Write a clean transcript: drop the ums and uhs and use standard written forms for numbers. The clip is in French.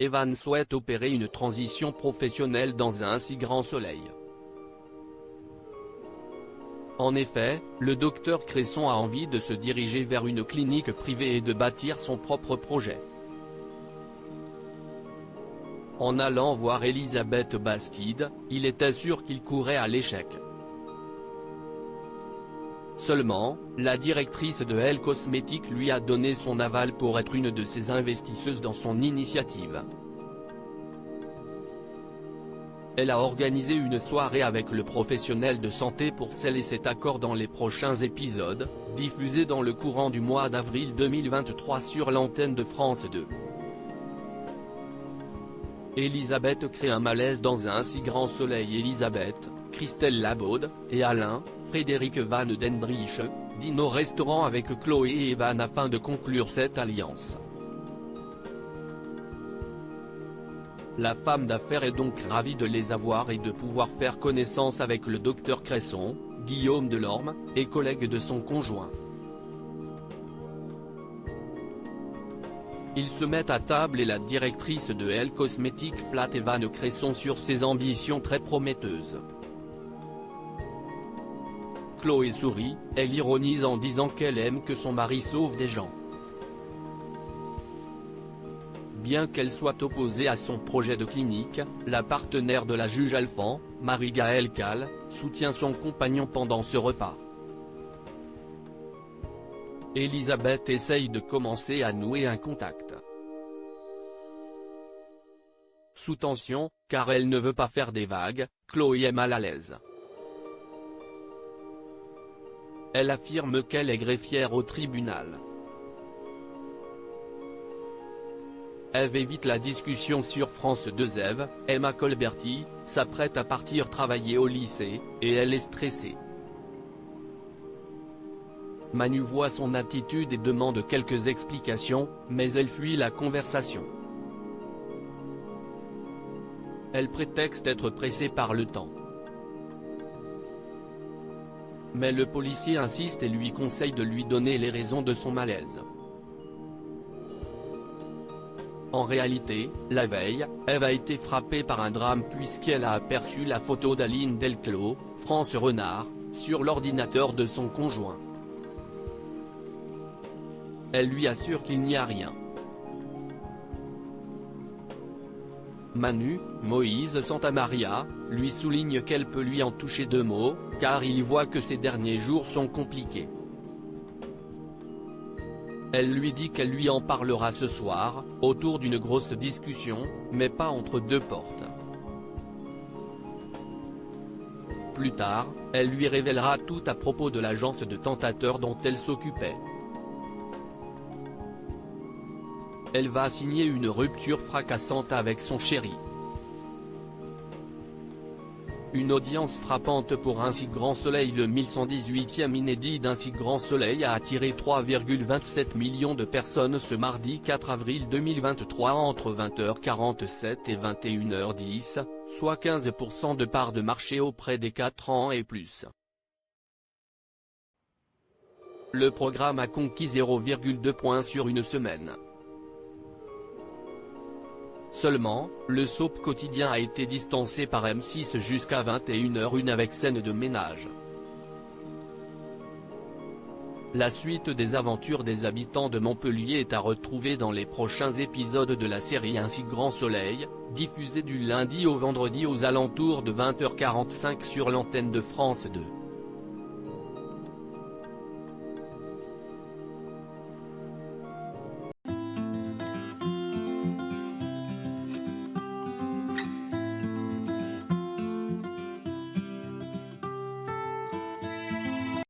Evan souhaite opérer une transition professionnelle dans un si grand soleil. En effet, le docteur Cresson a envie de se diriger vers une clinique privée et de bâtir son propre projet. En allant voir Elisabeth Bastide, il était sûr qu'il courait à l'échec. Seulement, la directrice de Elle Cosmétiques lui a donné son aval pour être une de ses investisseuses dans son initiative. Elle a organisé une soirée avec le professionnel de santé pour sceller cet accord dans les prochains épisodes, diffusés dans le courant du mois d'avril 2023 sur l'antenne de France 2. Elisabeth crée un malaise dans un si grand soleil. Elisabeth, Christelle Labaude, et Alain, Frédéric Van den Brieche, dînent au restaurant avec Chloé et Evan afin de conclure cette alliance. La femme d'affaires est donc ravie de les avoir et de pouvoir faire connaissance avec le docteur Cresson, Guillaume Delorme, et collègue de son conjoint. Ils se mettent à table et la directrice de Elle Cosmétiques flatte Evan Cresson sur ses ambitions très prometteuses. Chloé sourit, elle ironise en disant qu'elle aime que son mari sauve des gens. Bien qu'elle soit opposée à son projet de clinique, la partenaire de la juge Alphand, Marie-Gaëlle Calle, soutient son compagnon pendant ce repas. Elisabeth essaye de commencer à nouer un contact. Sous tension, car elle ne veut pas faire des vagues, Chloé est mal à l'aise. Elle affirme qu'elle est greffière au tribunal. Ève évite la discussion sur France 2. Ève, Emma Colberti, s'apprête à partir travailler au lycée, et elle est stressée. Manu voit son attitude et demande quelques explications, mais elle fuit la conversation. Elle prétexte être pressée par le temps. Mais le policier insiste et lui conseille de lui donner les raisons de son malaise. En réalité, la veille, Ève a été frappée par un drame puisqu'elle a aperçu la photo d'Aline Delclos, France Renard, sur l'ordinateur de son conjoint. Elle lui assure qu'il n'y a rien. Manu, Moïse Santamaria, lui souligne qu'elle peut lui en toucher deux mots, car il voit que ces derniers jours sont compliqués. Elle lui dit qu'elle lui en parlera ce soir, autour d'une grosse discussion, mais pas entre deux portes. Plus tard, elle lui révélera tout à propos de l'agence de tentateurs dont elle s'occupait. Elle va signer une rupture fracassante avec son chéri. Une audience frappante pour Un si grand soleil. Le 1118e inédit d'Un si grand soleil a attiré 3,27 millions de personnes ce mardi 4 avril 2023 entre 20h47 et 21h10, soit 15% de part de marché auprès des 4 ans et plus. Le programme a conquis 0,2 points sur une semaine. Seulement, le soap quotidien a été distancé par M6 jusqu'à 21h01 avec scène de ménage. La suite des aventures des habitants de Montpellier est à retrouver dans les prochains épisodes de la série Un si grand soleil, diffusée du lundi au vendredi aux alentours de 20h45 sur l'antenne de France 2.